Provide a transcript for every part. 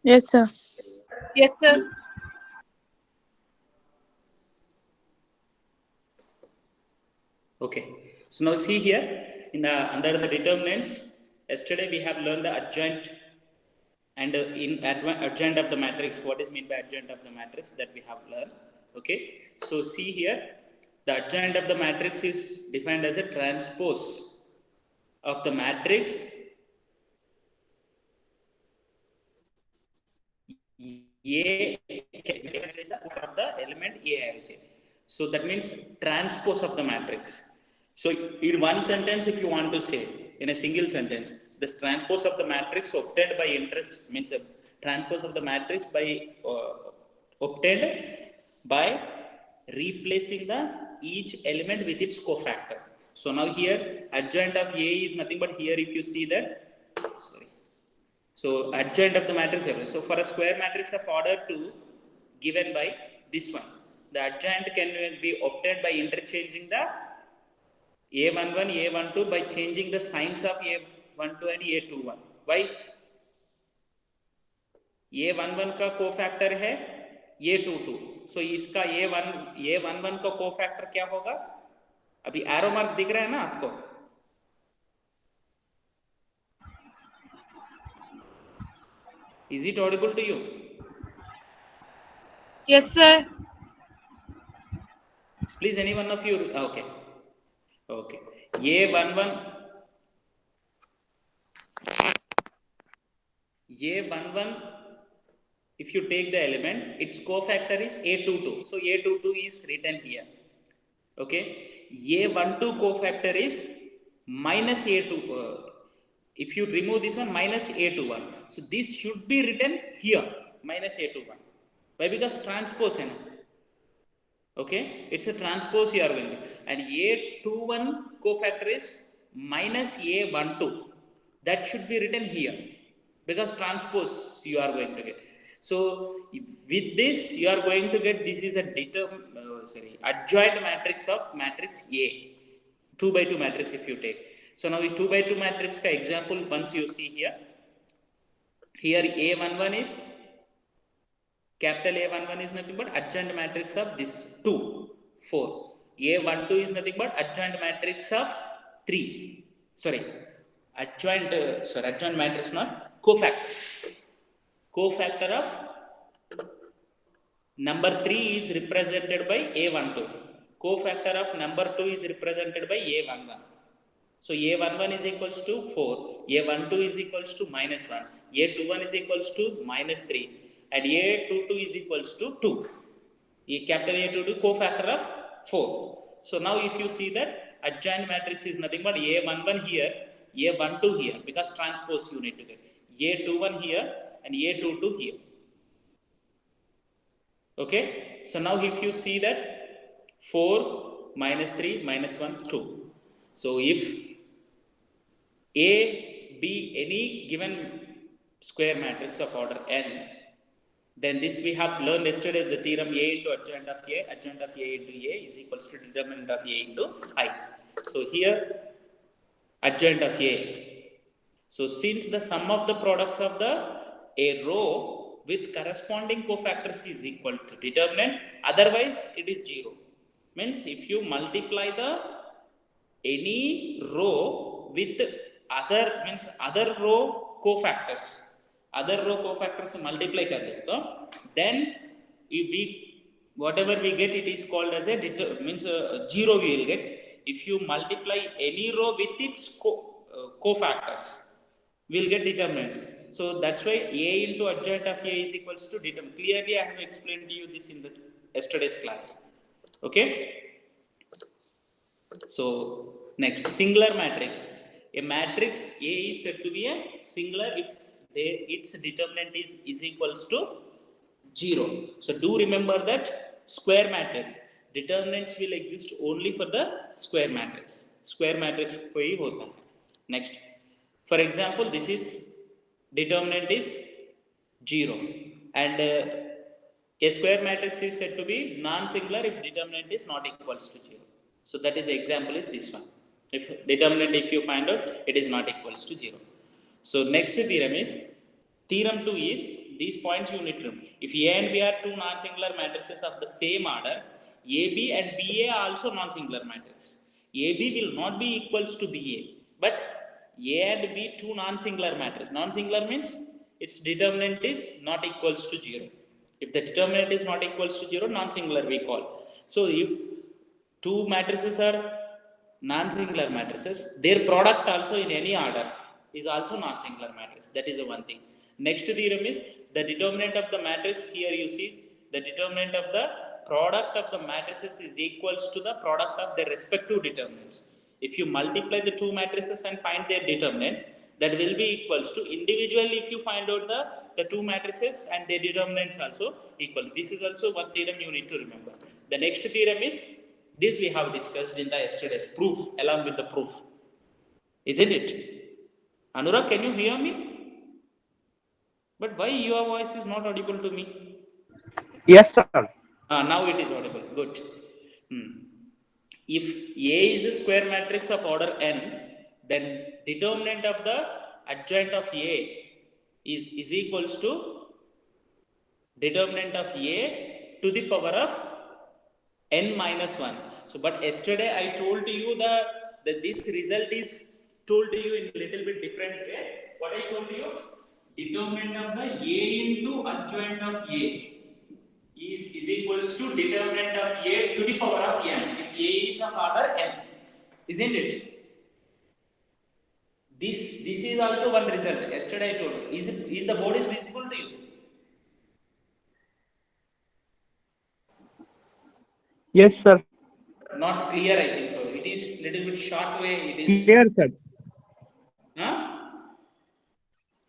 Yes, sir. Yes, sir. Okay. So now see here in the under the determinants. Yesterday we have learned the adjoint and in adjoint of the matrix. What is meant by adjoint of the matrix that we have learned. Okay. So see here, the adjoint of the matrix is defined as a transpose of the matrix A of the element A. So that means transpose of the matrix. So in one sentence, if you want to say in a single sentence, this transpose of the matrix obtained by interest means a transpose of the matrix by obtained by replacing the each element with its cofactor. So now here adjoint of A is nothing but here if you see that, sorry, so adjoint of the matrix element. So for a square matrix of order 2 given by this one, the adjoint can be obtained by interchanging the A11, A12 by changing the signs of A12 and A21. Why? A11 का cofactor है A22. So इसका A11 का cofactor क्या होगा? अभी arrow mark दिख रहा है ना आपको? Is it audible to you? Yes, sir. Please, any one of you. Okay. Okay. A11. A11, if you take the element, its cofactor is A22. So A22 is written here. Okay. A12 cofactor is minus A2. If you remove this one, minus A21. So this should be written here, minus A21. Why? Because transpose. Okay. It's a transpose you are going to. And A21 cofactor is minus A12. That should be written here, because transpose you are going to get. So with this you are going to get, this is a adjoint matrix of matrix A, 2 by 2 matrix if you take. So now the 2 by 2 matrix ka example once you see here, A11 is capital A11 is nothing but adjoint matrix of this 2, 4. A12 is nothing but adjoint matrix of 3. Sorry, adjoint matrix, not cofactor. Cofactor of number 3 is represented by A12. Cofactor of number 2 is represented by A11. So A11 is equals to 4, A12 is equals to minus 1, A21 is equals to minus 3, and A22 is equals to 2. Capital A22 cofactor of 4. So now if you see that adjoint matrix is nothing but A11 here, A12 here, because transpose you need to get, A21 here and A22 here. Okay. So now if you see that 4 minus 3 minus 1 2. So if A be any given square matrix of order n, then this we have learned yesterday, the theorem A into adjoint of A into A is equals to determinant of A into I. So here adjoint of A. So since the sum of the products of a row with corresponding cofactors is equal to determinant, otherwise it is 0. Means if you multiply the any row with other row cofactors multiply कर दे तो then we whatever we get, it is called as a zero we will get if you multiply any row with its cofactors, we'll get determinant. So that's why A into adjoint of A is equals to determinant. Clearly I have explained to you this in the yesterday's class. Okay. So next, singular matrix. A matrix A is said to be a singular if its determinant is equals to 0. So do remember that square matrix determinants will exist only for the square matrix. Square matrix कोई होता है. Next, for example, this is determinant is 0, and a square matrix is said to be non-singular if determinant is not equals to 0. So that is the example is this one. If determinant, if you find out, it is not equals to 0. So next theorem is theorem 2 is these points you need to remember. If A and B are two non-singular matrices of the same order, AB and BA are also non-singular matrix. AB will not be equals to BA, but A and B two non-singular matrix. Non-singular means its determinant is not equals to 0. If the determinant is not equals to 0, non-singular we call. So if two matrices are non-singular matrices, their product also in any order is also non-singular matrix. That is the one thing. Next theorem is the determinant of the matrix. Here you see the determinant of the product of the matrices is equals to the product of their respective determinants. If you multiply the two matrices and find their determinant, that will be equals to individually if you find out the two matrices and their determinants also equal. This is also one theorem you need to remember. The next theorem is this we have discussed in the yesterday's proof along with the proof. Isn't it? Anurag, can you hear me? But why your voice is not audible to me? Yes, sir. Now it is audible. Good. If A is a square matrix of order n, then determinant of the adjoint of A is equals to determinant of A to the power of n minus 1. So, but yesterday I told you that this result is told to you in a little bit different way. What I told you? Determinant of the A into adjoint of A is equals to determinant of A to the power of n. If A is of order n, isn't it? This is also one result. Yesterday I told you. Is the board is visible to you? Yes, sir. Not clear, I think so. It is little bit short way. It is Clear, sir. huh?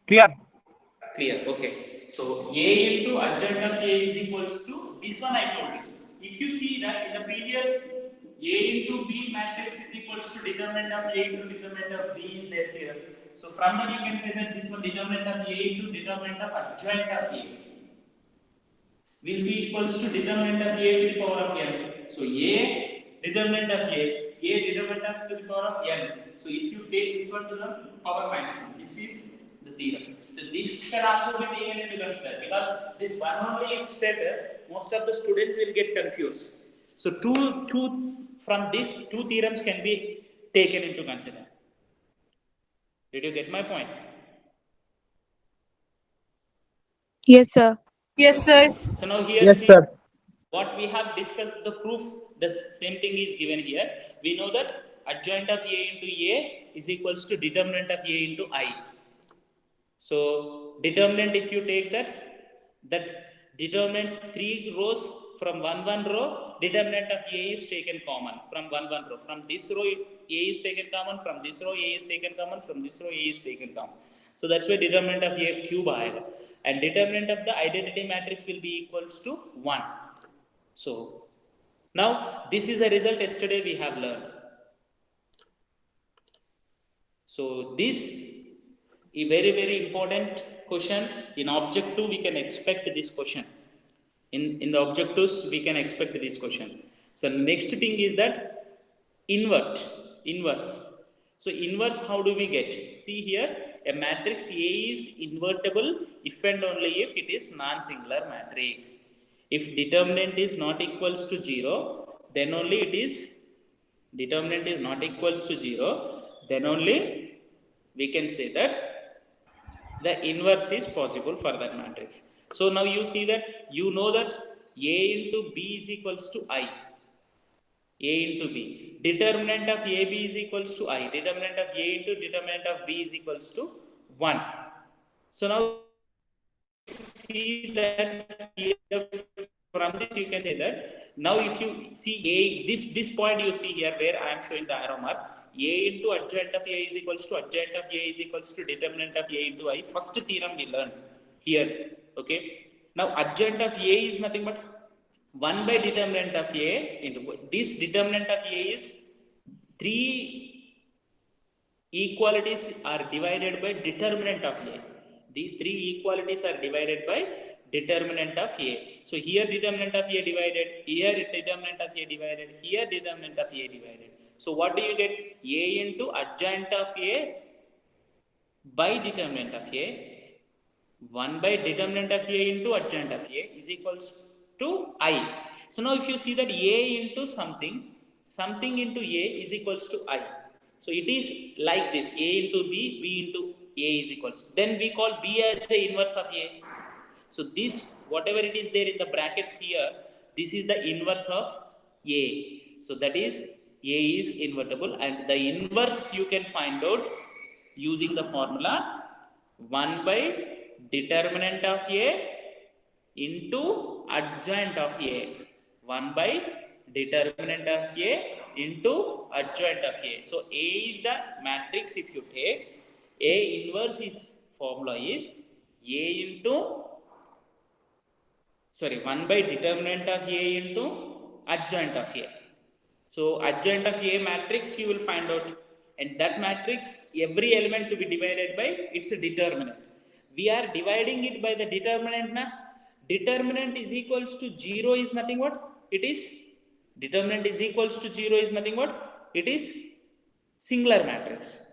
Clear. Clear. Okay. So A into adjoint of A is equals to this one I told you. If you see that in the previous A into B matrix is equals to determinant of A into determinant of B is there here. So from that you can say that this one determinant of A into determinant of adjoint of A will be equals to determinant of A to the power of n. So A determinant of A determinant of to the power of n. So if you take this one to the power minus 1, this is the theorem. So this can also be taken into consideration because this one only if said, most of the students will get confused. So two from these two theorems can be taken into consideration. Did you get my point? Yes, sir. Yes, sir. So now here Yes, see sir. what we have discussed, the proof, the same thing is given here. We know that adjoint of A into A is equals to determinant of A into I. So determinant, if you take that determinants 3 rows from one row, determinant of A is taken common from one row. From this row A is taken common, from this row A is taken common, from this row A is taken common. So that's why determinant of A cube aayega. And determinant of the identity matrix will be equals to 1. So now this is a result yesterday we have learned. So this is very important question. In objective we can expect this question. In the objectives we can expect this question. So next thing is that inverse. So inverse, how do we get? See here, a matrix A is invertible if and only if it is non-singular matrix. If determinant is not equals to 0, then only it is determinant is not equals to 0, then only we can say that the inverse is possible for that matrix. So now you see that you know that A into B is equals to I. A into B. Determinant of AB is equals to I. Determinant of A into determinant of B is equals to 1. So now see that here, from this you can say that now if you see A, this point you see here where I am showing the arrow mark, A into adjoint of A is equals to adjoint of A is equals to determinant of A into I. First theorem we learned here. Okay. Now adjoint of A is nothing but 1 by determinant of A into this determinant of A is 3 equalities are divided by determinant of A. These 3 equalities are divided by determinant of A. So here determinant of A divided, here determinant of A divided, here determinant of A divided. So what do you get? A into adjoint of A by determinant of A 1 by determinant of A into adjoint of A is equals to I. So now if you see that A into something, something into A is equals to I. So it is like this, A into B, B into A is equals. Then we call B as the inverse of A. So this, whatever it is there in the brackets here, this is the inverse of A. So that is, A is invertible, and the inverse you can find out using the formula 1 by determinant of A into adjoint of A. 1 by determinant of A into adjoint of A. So A is the matrix. If you take A inverse, is formula is A into 1 by determinant of A into adjoint of A. So adjoint of A matrix you will find out, and that matrix, every element to be divided by its determinant. We are dividing it by the determinant na. Determinant is equals to 0 is nothing what? It is, determinant is equals to 0 is nothing what? It is singular matrix.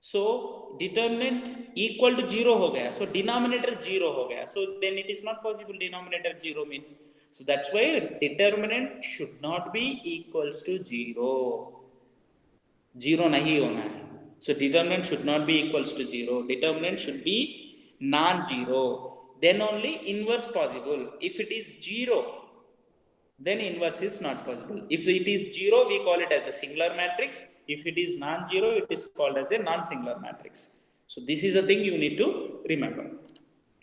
So determinant equal to 0 हो गया, so denominator 0 हो गया, so then it is not possible denominator 0 means. So that's why determinant should not be equals to 0. 0 नहीं होना है. So determinant should not be equals to 0. Determinant should be non-zero. Then only inverse possible. If it is 0, then inverse is not possible. If it is 0, we call it as a singular matrix. If it is non-zero, it is called as a non-singular matrix. So this is the thing you need to remember.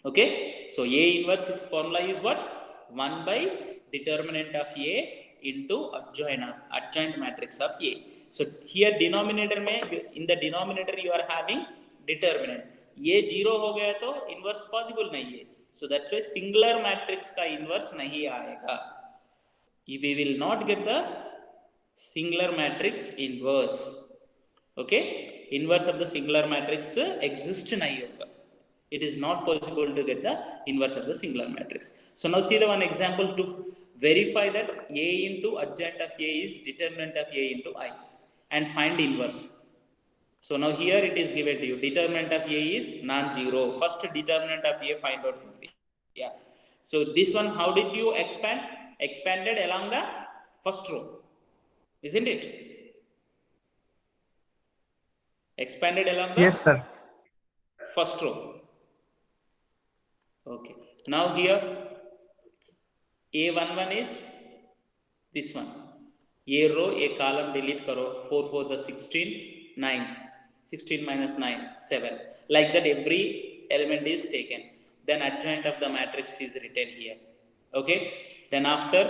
Okay. So A inverse is formula is what? 1 by determinant of A into adjoint matrix of A. So here denominator में, in the denominator you are having determinant. ये 0 हो गया तो inverse possible नहीं है. So that's why singular matrix का inverse नहीं आएगा. We will not get the singular matrix inverse. Okay, inverse of the singular matrix exists nahi hoga. It is not possible to get the inverse of the singular matrix. So now see the one example to verify that A into adjoint of A is determinant of A into I, and find inverse. So now here it is given to you, determinant of A is non-zero. First determinant of A find out. Yeah. So this one, how did you expand? Expanded along the first row, isn't it? Expanded along the Yes, sir. first row. Okay. Now here A11 is this one. A row, A column delete karo. 4 4 is 16, 9. 16 minus 9, 7. Like that every element is taken. Then adjoint of the matrix is written here. Okay. Then after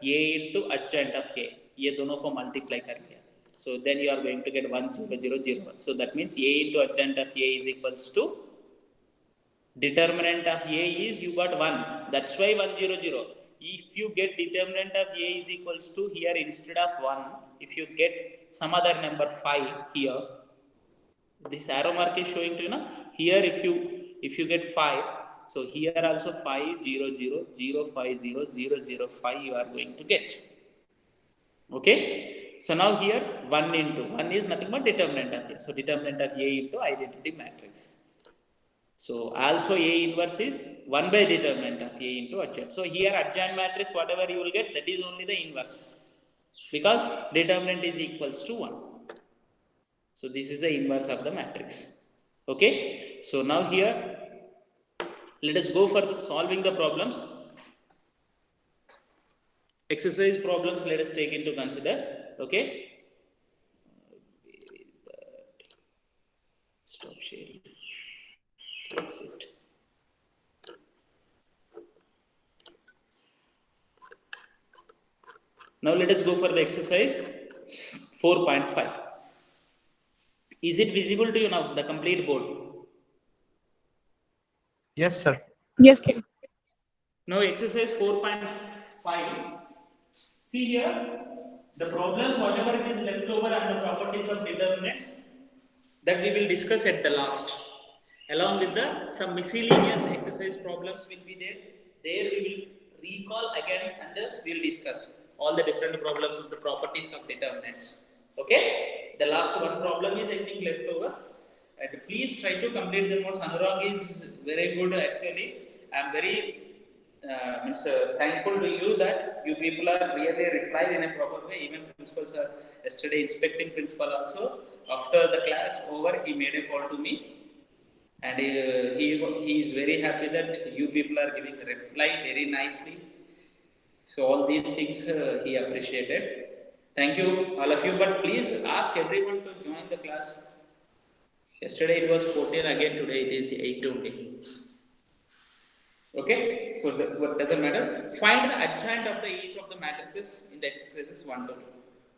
A into adjoint of A, ये दोनों को multiply कर लिया. So then you are going to get 1 0 0 0 1. So that means A into adjoint of A is equals to determinant of A is, you got 1. That's why 1 0 0. If you get determinant of A is equals to, here instead of 1, if you get some other number 5 here, this arrow mark is showing to you now. Here if you get 5, so here also 5 0 0 0 5 0 0 0 5 you are going to get. Okay. So now here 1 into 1 is nothing but determinant of A. So determinant of A into identity matrix. So also A inverse is 1 by determinant of A into adjoint. So here adjoint matrix, whatever you will get, that is only the inverse, because determinant is equals to 1. So this is the inverse of the matrix. Okay. So now here let us go for the solving the problems. Exercise problems let us take into consider. Okay. Where is that? Stop sharing. Exit. Now let us go for the exercise 4.5. Is it visible to you now, the complete board? Yes, sir. Yes, sir. Now exercise 4.5. See here, the problems, whatever it is left over and the properties of determinants, that we will discuss at the last. Along with the some miscellaneous exercise problems will be there. There we will recall again and we will discuss all the different problems of the properties of determinants. Okay. The last one problem is I think left over. and please try to complete the notes. Anurag is very good actually. I am very thankful to you that you people are really replied in a proper way. Even principals are yesterday inspecting principal also. After the class over, he made a call to me, and he is very happy that you people are giving a reply very nicely. So all these things he appreciated. Thank you all of you. But please ask everyone to join the class. Yesterday it was 14 again. Today it is 8 only. Okay, so what doesn't matter. Find the adjoint of the each of the matrices in the exercises 1 to 2.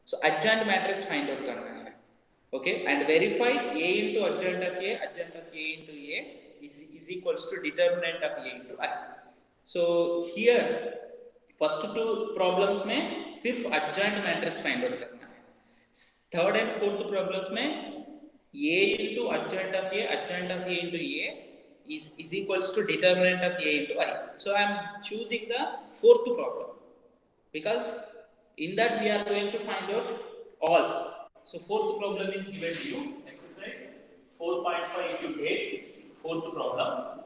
So adjoint matrix find out करना है. Okay, and verify A into adjoint of A into A is equals to determinant of A into I. So here first two problems में सिर्फ adjoint matrix find out करना है. Third and fourth problems में A into adjoint of A into A is equals to determinant of A into I. So I am choosing the fourth problem because in that we are going to find out all. So fourth problem is given to you. Exercise 4.5 if you take fourth problem.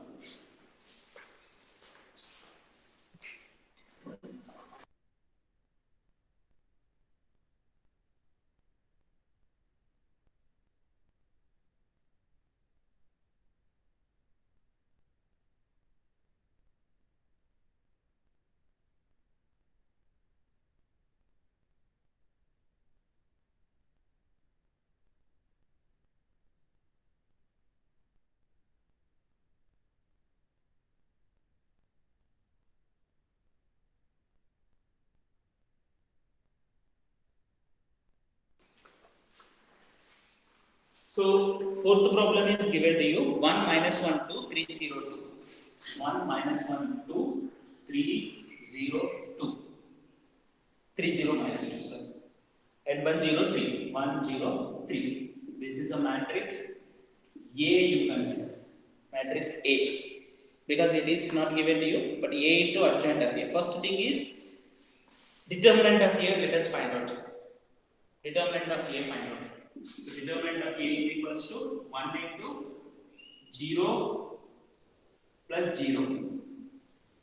So fourth problem is given to you 1 minus 1 2 3 0 2. 1 minus 1 2 3 0 2. 3 0 minus 2 sir. And 1 0 3 1 0 3. This is a matrix A you consider. Matrix A because it is not given to you but A into adjoint of A. First thing is determinant of A. Let us find out. Determinant of A find out. So determinant of A is equals to 1 into 0 plus 0.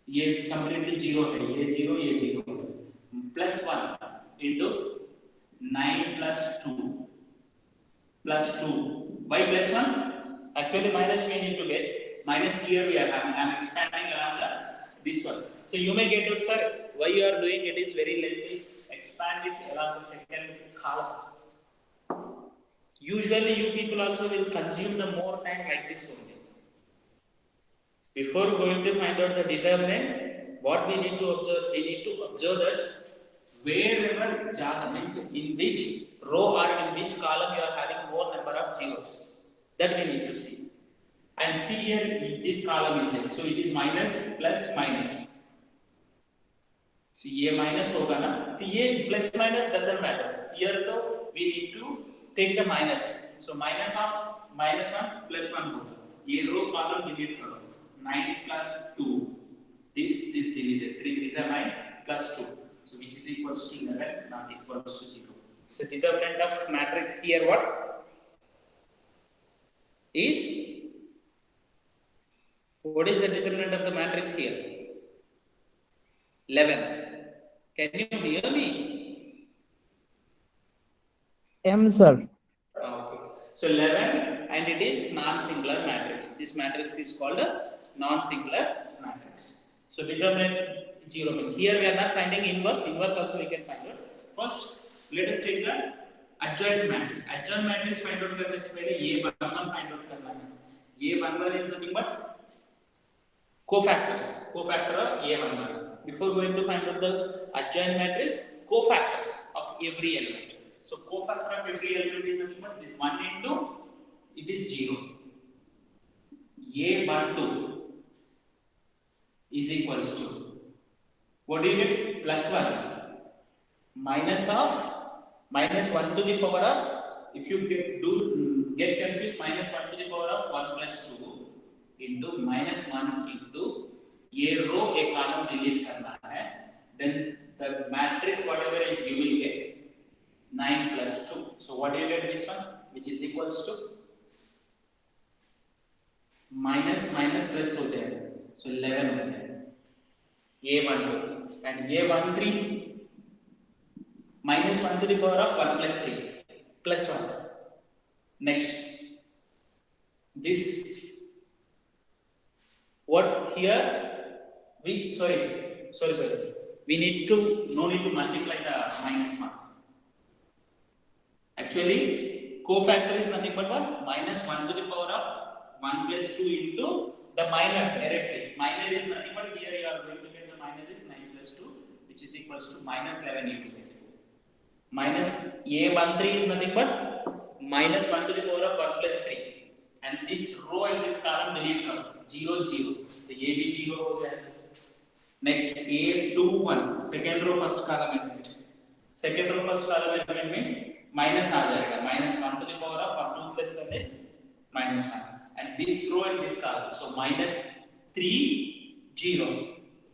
ये completely 0 है. ये 0 ये 0 plus 1 into 9 plus 2 plus 2. Why plus 1? Actually minus we need to get. Minus here we are having. I am expanding around this one. So you may get it, sir. Why you are doing it is very lengthy. Expand it along the second column. Usually you people also will consume the more time like this only. Before going to find out the determinant, what we need to observe? We need to observe that wherever jada means in which row or in which column you are having more number of zeros. That we need to see. And see here this column is there. So it is minus plus minus. So ये minus होगा ना? तो ये plus minus doesn't matter. Here तो we need to take the minus. So minus of minus 1 plus 1 होगा. ये row column delete करो. 9 plus 2. This deleted. 3 3 are 9 plus 2. So which is equals to 11, not equals to 0. So determinant of matrix here what? What is the determinant of the matrix here? 11. Can you hear me? M, sir. Okay. So 11 and it is non-singular matrix. This matrix is called a non-singular matrix. So determinant 0 means here we are not finding inverse. Inverse also we can find out. First, let us take the adjoint matrix. Adjoint matrix find out करने से पहले ये बंधन find out करना है. ये बंधन is nothing but cofactors. Cofactor of A11. Before going to find out the adjoint matrix, cofactors of every element. So cofactor of every element is nothing but this 1 into it is 0. A12 is equals to what do you get? Plus 1 minus of minus 1 to the power of, if you get confused, minus 1 to the power of 1 plus 2 into minus 1 into ये row एक column delete करना है, then the matrix whatever you will get 9 plus 2. So what do you get this one? Which is equals to minus minus plus हो जाएगा, सो 11 हो जाएगा A12 and A13 minus 1 to the power of 1 plus 3 plus 1. Next, this what here we sorry we need to no need to multiply the minus 1. Actually, cofactor is nothing but what? Minus 1 to the power of 1 plus 2 into the minor directly. Minor is nothing but here you are going to get the minor is 9 plus 2, which is equals to minus 11 you will get. Minus A13 is nothing but minus 1 to the power of 1 plus 3. And this row and this column delete karo. 0, 0. So A भी 0 हो जाएगा. Next, A21, second row first column element. Second row first column element means minus आ जाएगा. Minus 1 to the power of 1, 2 plus 1 is minus 1. And this row and this column. So minus 3, 0.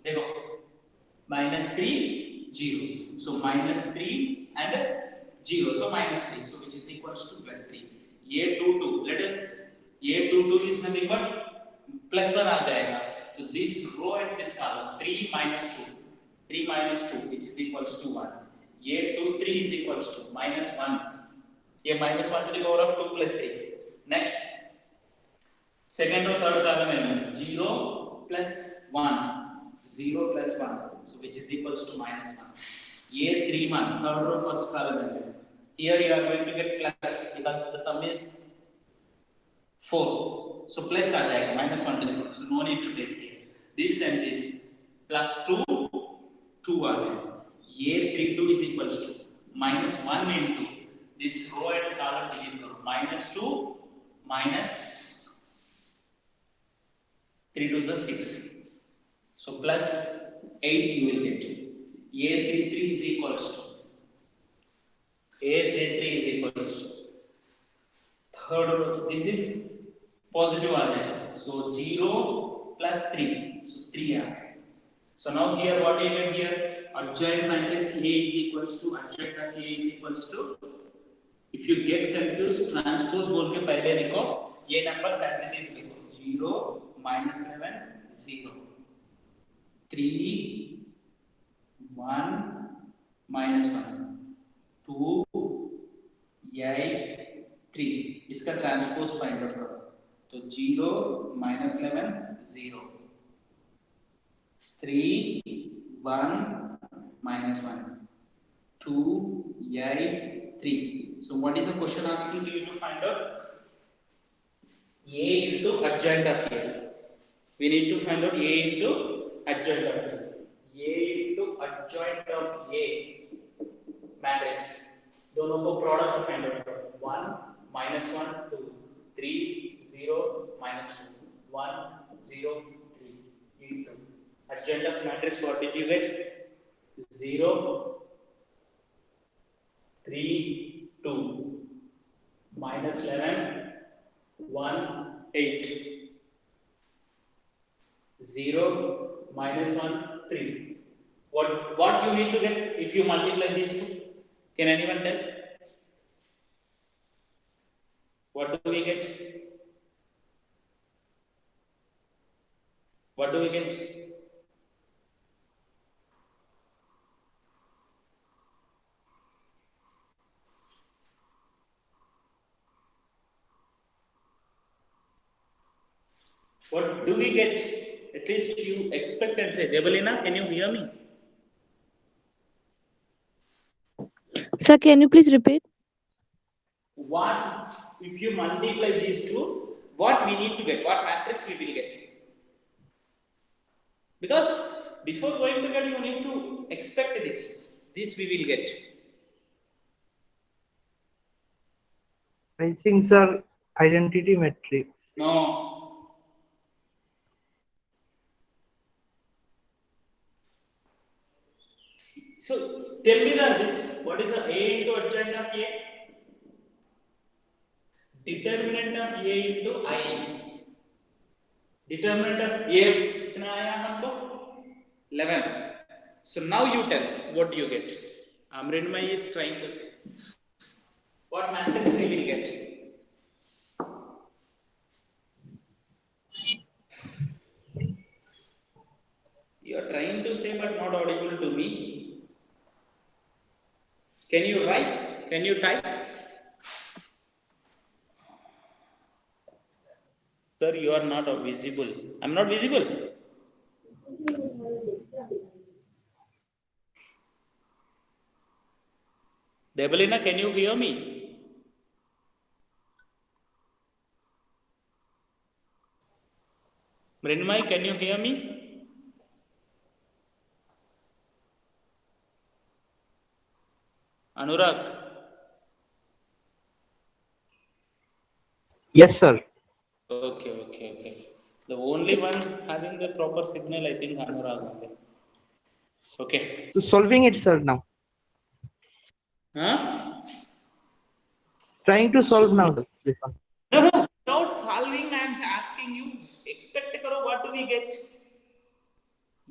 देखो. Minus 3, 0. So minus 3 and 0. So minus 3. So which is equals to plus 3. A22. Let us. A22 is nothing but plus 1 आ जाएगा. So this row and this column 3 minus 2. 3 minus 2 which is equals to 1. A23 is equals to minus 1. ये minus 1 to the power of 2 plus 3. Next. Second row third column element 0 plus 1. 0 plus 1. So which is equals to minus 1. A31 third row first column element. Here you are going to get plus because the sum is 4. So plus आ जाएगा minus 1 to the power. So no need to take here. This and this plus 2 2 आ जाएगा. A32 is equals to minus 1 into this row and column delete करो. Minus 2 minus 3 to the 6. So plus 8 you will get. A33 is equals to third row. This is positive आ जाएगा. So 0 plus 3. So 3 आ गया. So now here what do you get here? Adjoint matrix A is equals to adjoint of A is equals to. If you get confused, transpose बोल के पहले लिखो. ये numbers as it is लिखो. 0 minus 11 0. 3 1 minus 1 2 8 3. इसका transpose find out करो. तो 0 minus 11 0. 3 1 minus 1 2 8 3. So what is the question asking you to find out? A into adjoint of A. We need to find out A into adjoint of A. A into adjoint of A matrix. दोनों को product find out करो. 1 minus 1 2 3 0 minus 2 1 0 3 into adjoint of matrix. What did you get? 0 3 2 minus 11 1 8 0 minus 1 3. What you need to get if you multiply these two? Can anyone tell? What do we get? What do we get? What do we get? At least you expect and say. Debalina, can you hear me? Sir, can you please repeat? What if you multiply these two? What we need to get? What matrix we will get? Because before going to get, you need to expect this. This we will get. I think, sir, identity matrix. No. So tell me this. What is the A into adjoint of A? Determinant of A into I. Determinant of A कितना आया हमको? 11. So now you tell what do you get? Amrinmay is trying to say. What matrix we will get? You are trying to say but not audible to me. Can you write? Can you type? Sir, you are not visible. I'm not visible. Debalina, can you hear me? Mrinmai, can you hear me? Anurag? Yes, sir. Okay. The only one having the proper signal, I think, Anurag only. Okay. So solving it, sir, now. Huh? Trying to solve now, sir. This one. No. Without solving, I am asking you. Expect करो. What do we get?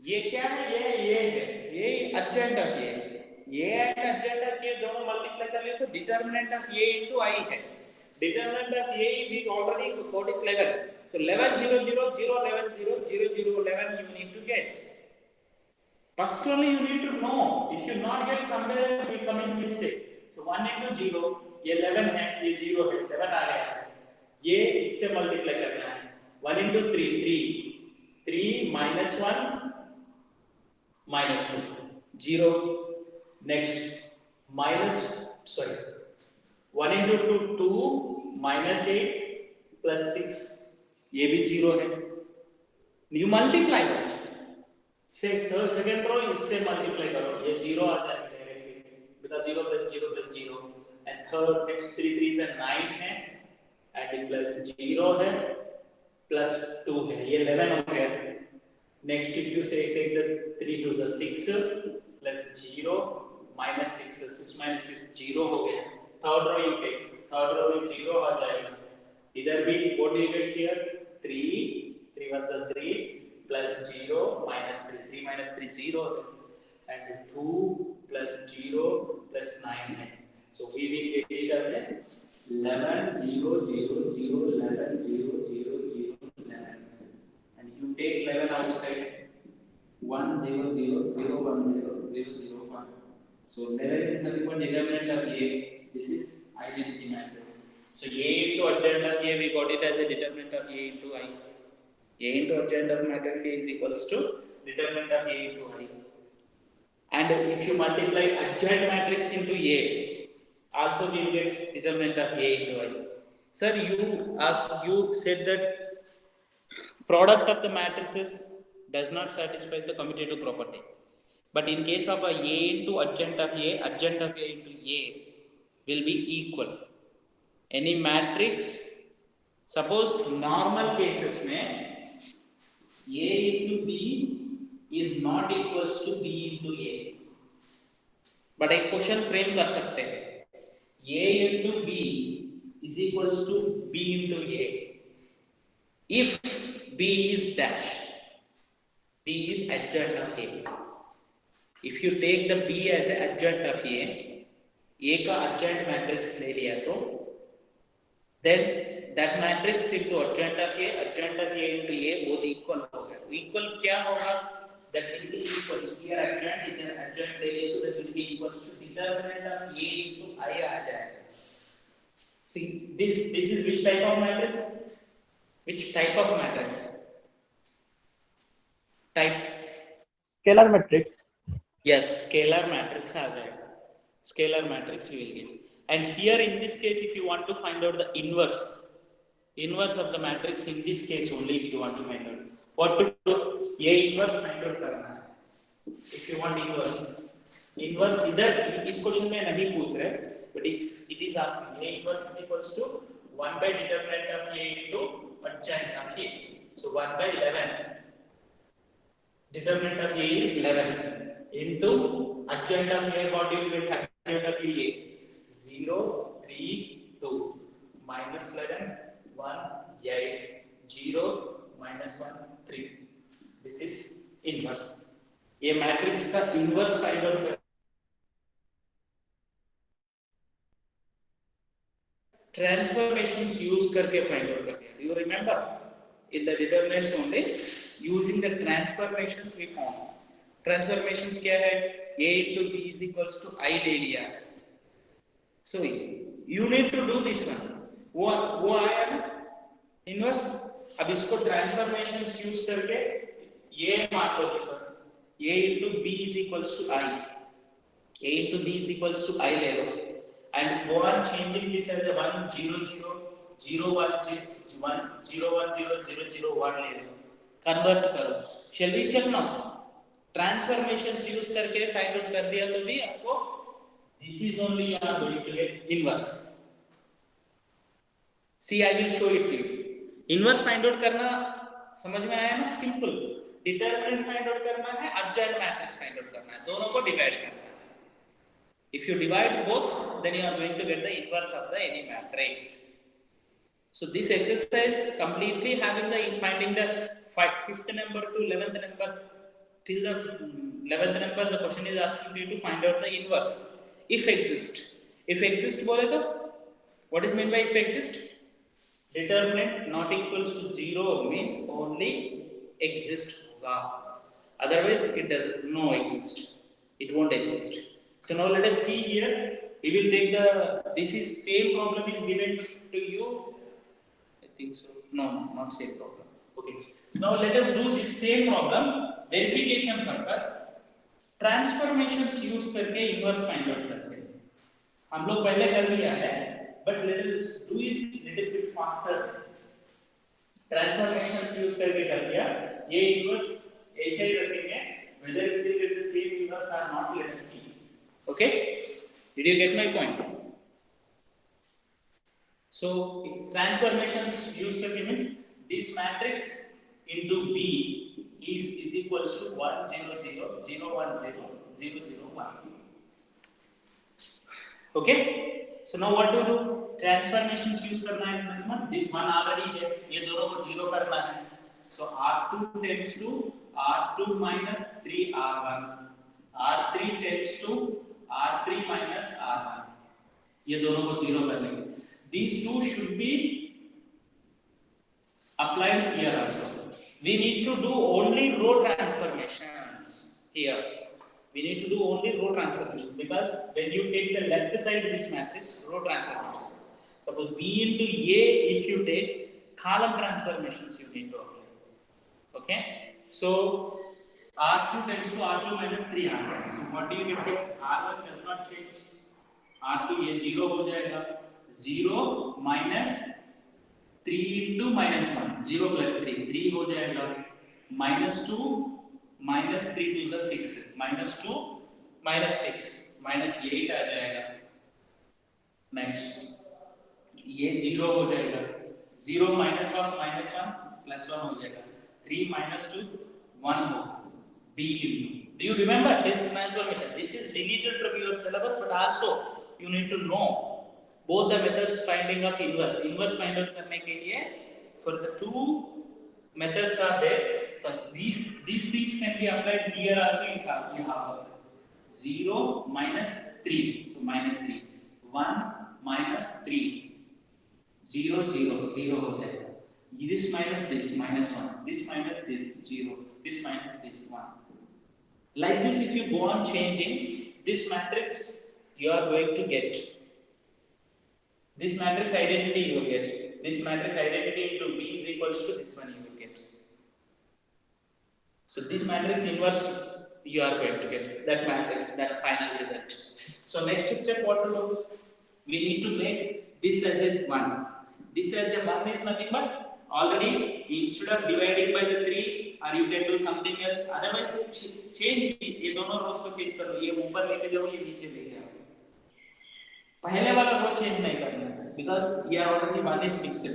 ये क्या है? ये है. ये adjoint of ये. ये and adjoint of ये दोनों multiply कर ले तो determinant of ये into I है. Determinant of A we already got it 11. So 11 0 0 0 11 0 0 0 11 you need to get. First only you need to know. If you not get somewhere else we commit mistake. So 1 into 0 ये 11 है, ये 0 है, 11 आ गया. ये इससे multiply करना है. 1 into 3 minus 1 minus 2 0. Next minus 1 into 2 minus 8 plus 6 ये भी 0 है. You multiply that. से second row इससे multiply करो, ये 0 आ जाएगा directly because 0 plus 0 plus 0. And third next 3 3s and 9 है and plus 0 है plus 2 है, ये 11 हो गया. Next if you say take the 3 2s are 6 plus 0 minus 6 minus 6 0 हो गया. Third row you take, third row में 0 आ जाएगा. इधर भी what do you get here? 3 1s are 3 plus 0 minus 3 minus 3 0 and 2 plus 0 plus 9 है. So we will get it as 11 0 0 0 11 0 0 0 11 and you take 11 outside 1 0 0 0 1 0 0 0 1. So 11 is nothing but determinant of A. This is identity matrix. So A into adjoint of A we got it as a determinant of A into I. A into adjoint of matrix A is equals to determinant of A into I. And if you multiply adjoint matrix into A, also we will get determinant of A into I. Sir, you said that product of the matrices does not satisfy the commutative property. But in case of a into adjoint of A into A will be equal. Any matrix, suppose normal cases में A into B is not equals to B into A. But एक question frame कर सकते हैं. A into B is equals to B into A. If B is dash, B is adjoint of A. If you take the B as an adjoint of A का adjoint matrix ले लिया तो then that matrix into adjoint of A into A both equal हो गया. Equal क्या होगा? That is equals here adjoint ले लिया तो that will be equals to determinant of A into I आ जाएगा. See this is which type of matrix? Which type of matrix? Type. Scalar matrix. Yes, scalar matrix आ जाएगा. Scalar matrix we will get. And here in this case, if you want to find out the inverse of the matrix in this case only, if you want to find out, what to do? A inverse find out करना है. If you want inverse इधर इस question में नहीं पूछ रहे, but if it is asking A inverse is equals to 1 by determinant of A into adjoint of A. So 1 by 11. Determinant of A is 11 into adjoint of A. What do you get? Adjoint of A 0 3 2 minus 11 1 8 0 minus 1 3. This is inverse. ये matrix का inverse find out कर transformations use करके find out करते हैं. Do you remember in the determinants only using the transformations we found. Transformations क्या है? A into B is equals to I ले लिया. So you need to do this one. वो आया ना इनवर्स. अब इसको ट्रांसफॉर्मेशंस यूज करके ये मान लो this one. A into B is equals to I. A into B is equals to I ले लो. And go on changing this as a 1 0 0 0 1 1 0 1 0 0 0 1 ले लो. Convert करो. Shall we check now? Transformations use करके find out कर दिया तो भी आपको this is only you are going to get inverse. See, I will show it to you. Inverse find out करना समझ में आया ना? Simple. Determinant find out करना है, adjoint matrix find out करना है. दोनों को divide करना है. If you divide both, then you are going to get the inverse of the any matrix. So this exercise completely having the finding the fifth number to 11th number till the 11th number. The question is asking you to find out the inverse if exist. If exist बोले तो what is meant by if exist? Determinant not equals to 0 means only exist होगा. Otherwise it does no exist. It won't exist. So now let us see here. We will take the. This is same problem is given to you. I think so. No, not same problem. Okay. So now let us do this same problem. Verification purpose. Transformations use करके inverse find out करते हैं. हम लोग पहले कर लिया है, but let us do is little bit faster. Transformations use करके कर लिया. ये inverse ऐसे ही रखेंगे. Whether we will get the same inverse or not, let us see. Okay, did you get my point? So transformations used करके means this matrix into B is equals to 1 0 0 0 1 0 0 0 1. Okay, so now what to do? Transformations use करना है. This one already है, ये दोनों को 0 करना है. So R2 tends to R2 minus 3R1. R3 tends to R3 minus R1. ये दोनों को 0 करने के. These two should be applied here also. We need to do only row transformations here. We need to do only row transformations because when you take the left side of this matrix, row transformation. Suppose B into A, if you take column transformations, you need to apply. Okay, so R2 tends to R2 minus 3R1. So what do you get here? R1 does not change. R2 ये 0 हो जाएगा. 0 minus 3 into minus 1. 0 plus 3. 3 हो जाएगा. Minus 2 minus 3 to the 6. Minus 2 minus 6. Minus 8 आ जाएगा. Next. ये 0 हो जाएगा. 0 minus 1 plus 1 हो जाएगा. 3 minus 2 1 होगा. B into. Do you remember this transformation? This is deleted from your syllabus, but also you need to know both the methods finding of inverse. Inverse find out करने के लिए for the two methods are there. So these things can be applied here also. You have 0 minus 3. So minus 3. 1 minus 3. 0 0 0 हो जाएगा. This minus this minus 1. This minus this 0. This minus this 1. Like this, if you go on changing this matrix, you are going to get this matrix identity. You will get this matrix identity into B is equals to this one. You will get. So this matrix inverse, you are going to get that matrix, that final result. So next step, what to do? We need to make this as a 1. This as a 1 is nothing but already instead of dividing by the 3. और you can do something else. Otherwise, change ये दोनों rows को change करो. ये ऊपर लेके जाओ, ये नीचे लेके आओ. पहले वाला row change नहीं करना है because ये already one is fixed.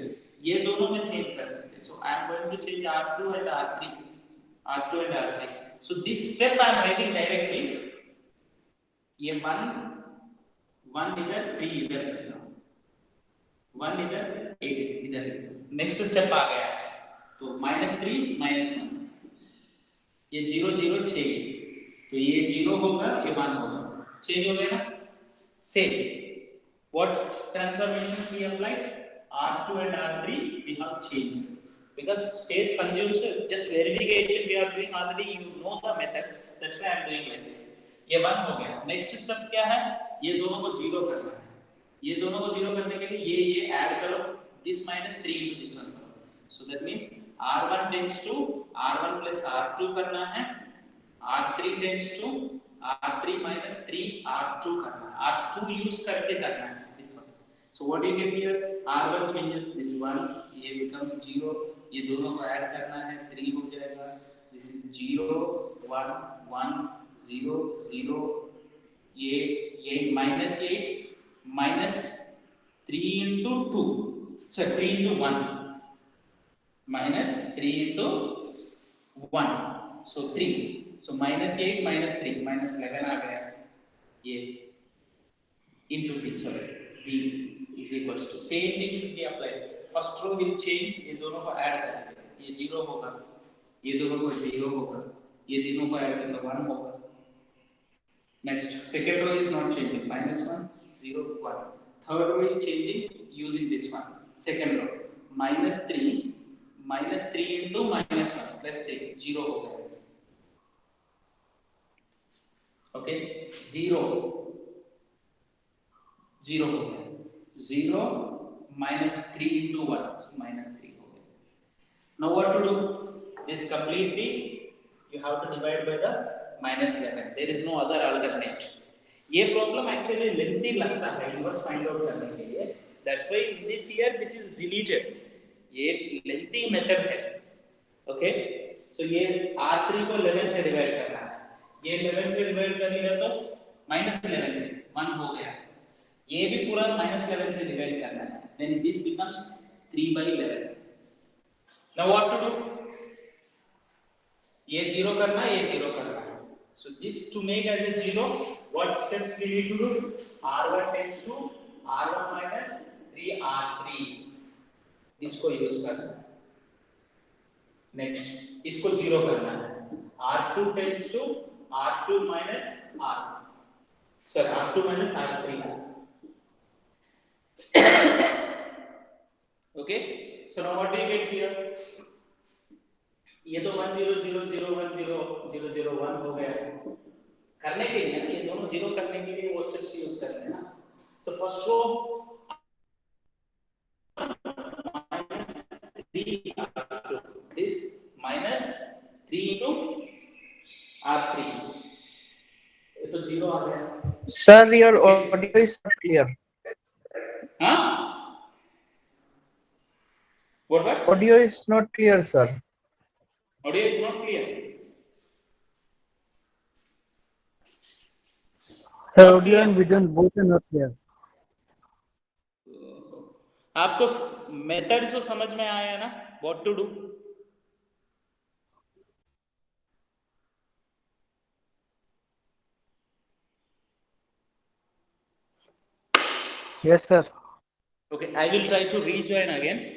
ये दोनों में change कर सकते हैं. So I am going to change R2 and R3. R2 and R3. So this step I am writing directly. ये one इधर 3 इधर लिखना. 1 इधर 8 इधर लिखना. Next step आ गया. तो -3 -1 ये 0 0 चेंज. तो ये 0 होगा, ये 1 होगा. चेंज हो गया ना. Same. What transformations we applied? R2 and R3 we have changed. because space consumes just verification we are doing already, you know the method, that's why I am doing like this. ये one हो गया. Next step क्या है, ये दोनों को zero करना है. ये दोनों को जीरो करने के लिए ये ऐड करो, this minus 3 into this one करो. So that means R1 tends to R1 plus R2 करना है, R3 tends to R3 minus 3 R2 करना है, R2 यूज करके करना है this one. So what do you get here? R1 changes this one, ये becomes 0, ये दोनों को ऐड करना है, 3 हो जाएगा. This is 0 1 1 0 0, ये minus 8 minus 3 into 2, so 3 into 1 minus 3 into 1, so 3, so minus 8 minus 3 minus 11 आ गया, ये into b, sorry, b is equals to, same thing should be applied. First row will change, ये दोनों को ऐड करेंगे, ये 0 होगा, ये दोनों को 0 होगा, ये तीनों को ऐड करके 1 होगा. Next, second row is not changing, minus 1 0 1. Third row is changing using this one. Second row minus 3 into minus 1 plus 3, 0 हो गया. Okay, 0 0 हो गया, 0 minus 3 into 1, so minus 3 हो गया. Now what to do? This completely you have to divide by the minus 11. There is no other alternate. ये problem actually lengthy लगता है inverse find out करने के लिए. That's why in this year this is deleted. ये lengthy method है. Okay? So ये R3 को 11 से divide करना है. ये 11 से divide कर लिया तो minus 11 से 1 हो गया. ये भी पूरा minus 11 से divide करना है. Then this becomes 3 by 11. Now what to do? ये 0 करना है, ये 0 करना है. So this to make as a 0, what steps we need to do? R1 tends to R1 minus 3 R3. इसको यूज करना है. नेक्स्ट इसको 0 करना है. R2 tends to R2 minus R. Sorry, R2 minus R3. Okay. So now what do you get here? ये तो 1 0 0 0 1 0 0 0 1 हो गया. करने के लिए ना, ये दोनों 0 करने के लिए वो स्टेप्स यूज करते हैं ना. So first row minus 3 R2, this minus 3 into R3, ये तो 0 आ गया. Sir, your audio is not clear. हाँ, what Audio is not clear, sir. audio is not clear. Sir, Not audio clear. and vision both are not clear. आपको method तो समझ में आया ना, what to do? Yes, sir. Okay, I will try to rejoin again.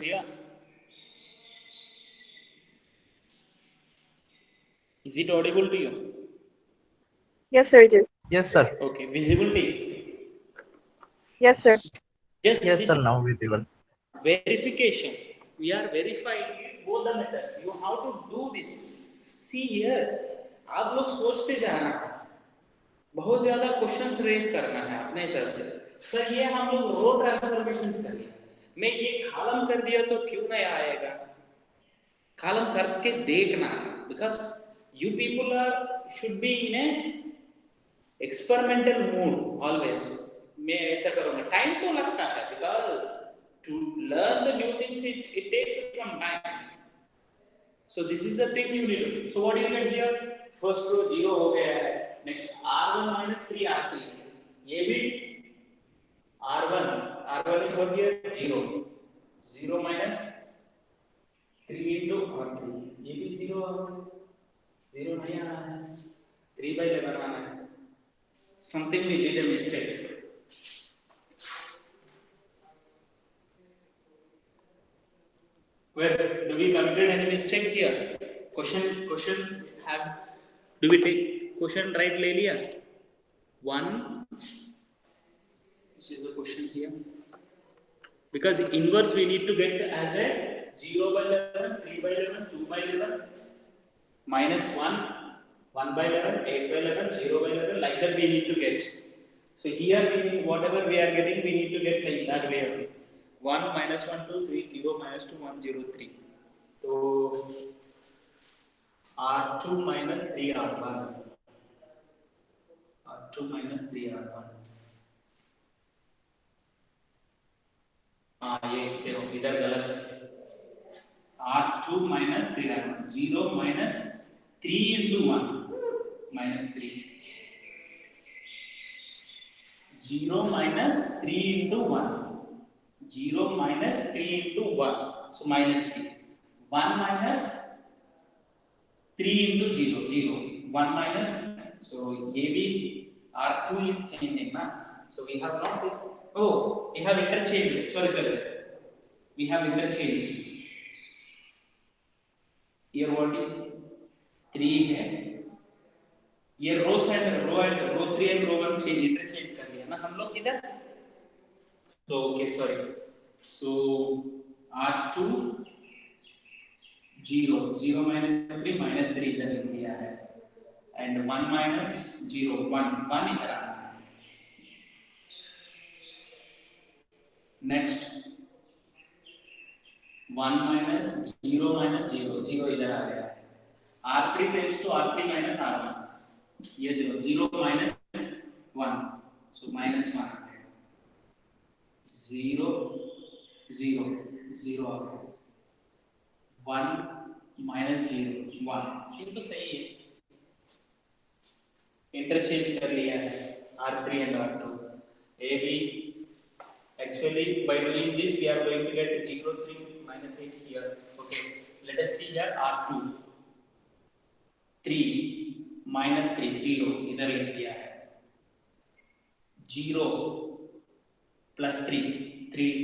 Priya? Is it audible to you? Yes, sir, it is. Yes, sir. Okay, visibility. Yes, sir. Just Yes, this sir. Now visible. verification. We are verifying both the methods. You have to do this. See here, आप लोग सोचते जाना है, बहुत ज्यादा questions raise करना है अपने हिसाब से। सर ये हम लोग रो ट्रांसफॉर्मेशंस करिए, मैं ये कॉलम कर दिया तो क्यों नहीं आएगा? कॉलम करके देखना है, because you people are should be in a experimental mood always. मैं ऐसा करूंगा, टाइम तो लगता है, because to learn the new things it takes some time. So this is the thing you need. So what you get here, first row 0 हो गया है, next r1 - 3 r3, ये भी r1 is what here 0 0 minus 3 into r3, ये भी 0 होगा, 0 नहीं आना है, 3/11 आना है। Something we did a mistake. Where do we committed any mistake here? Question have, do we take question right ले लिया? 1, this is the question here. Because inverse we need to get as a 0/11, 3/11, 2/11, -1, 1/11, 8/11, 0/11, like that we need to get. So here we need, whatever we are getting, we need to get like that way only. 1 - 1 2 3 0 - 2 1 0 3. So r2 - 3 r1, r2 - 3 r1. ये देखो इधर गलत है, r2 - 3 r1, 0 - 3 into 1 -3, 0 - 3 into 1, 0 - 3 into 1, so -3, 1 minus 3 into 0, 0, 1 minus, so ये भी r2 is changing ना, so we have not, oh we have interchange, sorry we have interchange here, what is 3 है, ये row and row 3 and row 1 change interchange कर लिया ना हम लोग इधर, तो ओके सॉरी, सो r2 0 0 - 3 -3 इधर लिख दिया है, एंड 1 minus 0 1 1 इधर आना है। नेक्स्ट 1 minus 0 - 0 0 इधर आ गया है, r3 tends to r3 minus r1, ये देखो 0 minus 1, so minus 1, 0 0 0 आ गया, 1 minus 0 1, ये तो सही है, इंटरचेंज कर लिया है r3 and r2, a b, actually by doing this we are going to get 0 3 minus 8 here, okay, let us see that r2 3 minus 3 0 इधर लिख दिया है, 0 plus 3 3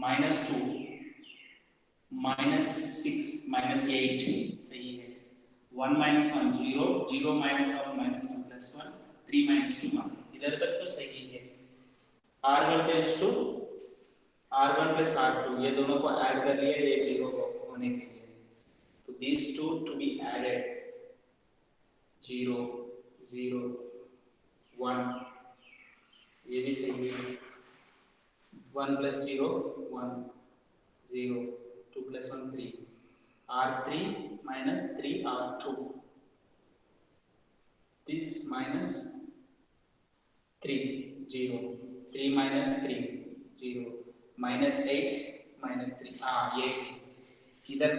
minus 2 minus 6 minus 8, सही है, 1 minus 1 0 0 minus of minus 1 plus 1 3 minus 2 1, इधर तक तो सही है। r1 tends to r1 plus r2, ये दोनों को ऐड कर लिया, ये 0 होने के लिए, तो these two to be added, 0 0 1, ये भी सही है, 1 plus 0 1 0 2 plus 1 3, r3 minus 3 r2, this minus 3 0 3 minus 3 0 minus 8 minus 3, ये इधर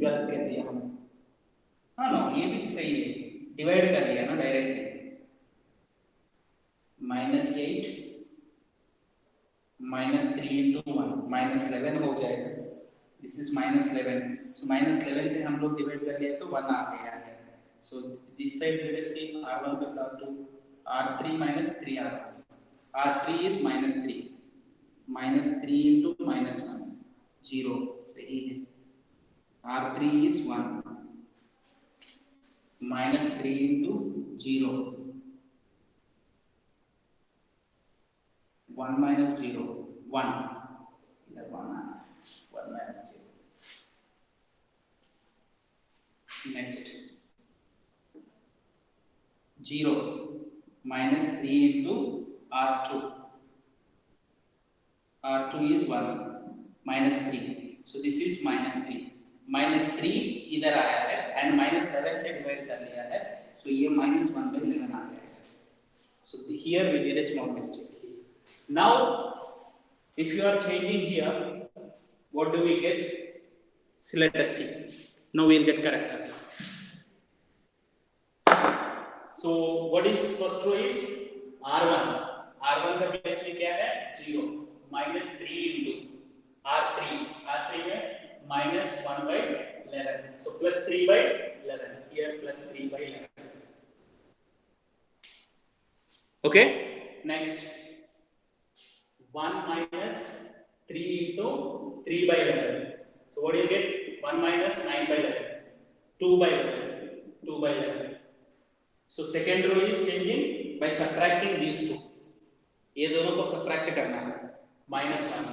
गलत कर दिया हम, हाँ नो ये भी सही है, डिवाइड कर लिया ना डायरेक्टली, -8 -3 into 1 -11 हो जाएगा, दिस इज -11, सो -11 से हम लोग डिवाइड कर लिया तो 1 आ गया है, so this side let us see r1 plus r2, r3 minus 3 r1, r3 is -3 minus 3 into minus 1 0 सही है r3 is 1 minus 3 into 0 1 minus 0 1 इधर 1 minus 0 next 0 minus 3 into r2 r2 is 1 minus 3 so this is minus 3 minus 3 इधर आया है and minus 11 से divide कर लिया है so ये minus 1 by 11 आ गया है so here we did a small mistake now if you are changing here what do we get so let us see now we will get correct answer so what is first row is r1 का place में क्या है 0 minus 3 into r3 में minus 1 by 11 so plus 3 by 11 here plus 3 by 11 okay next 1 minus 3 into 3 by 11 so what do you get 1 minus 9 by 11 2 by 11 2 by 11 so second row is changing by subtracting these two ये दोनों को subtract करना है minus 1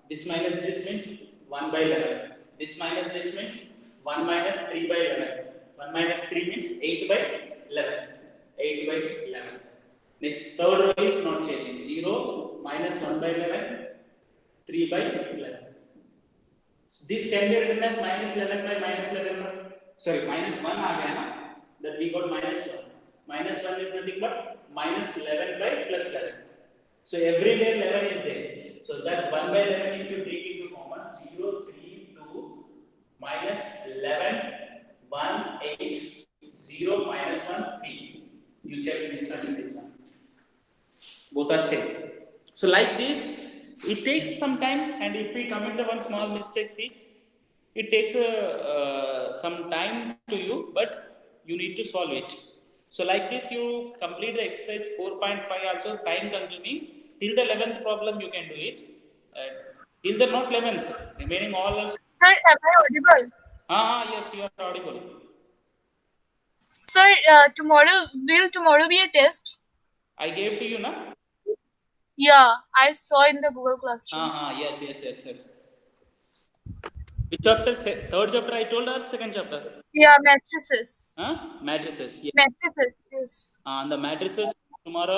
this minus this means 1 by 11 this minus this means 1 minus 3 by 11 1 minus 3 means 8 by 11 8 by 11 next third row is not changing 0 minus 1 by 11 3 by 11 so this can be written as minus 11 by minus 11 sorry minus 1 आ गया ना that we got minus 1 minus 1 is nothing but minus 11 by plus 11 so everywhere 11 is there so that 1 by 11 if you take into common 0 3 2 minus 11 1 8 0 minus 1 3 you check this one and this one both are same so like this it takes some time and if we commit the one small mistake see it takes some time to you but you need to solve it so like this you complete the exercise 4.5 also time consuming till the 11th problem you can do it till the not 11th remaining all also Sir, am I audible? yes you are audible Sir, will tomorrow be a test? I gave to you na Yeah, I saw in the Google Classroom. yes which chapter third chapter I told or second chapter Yeah, matrices. matrices yeah Matrices, yes. the matrices tomorrow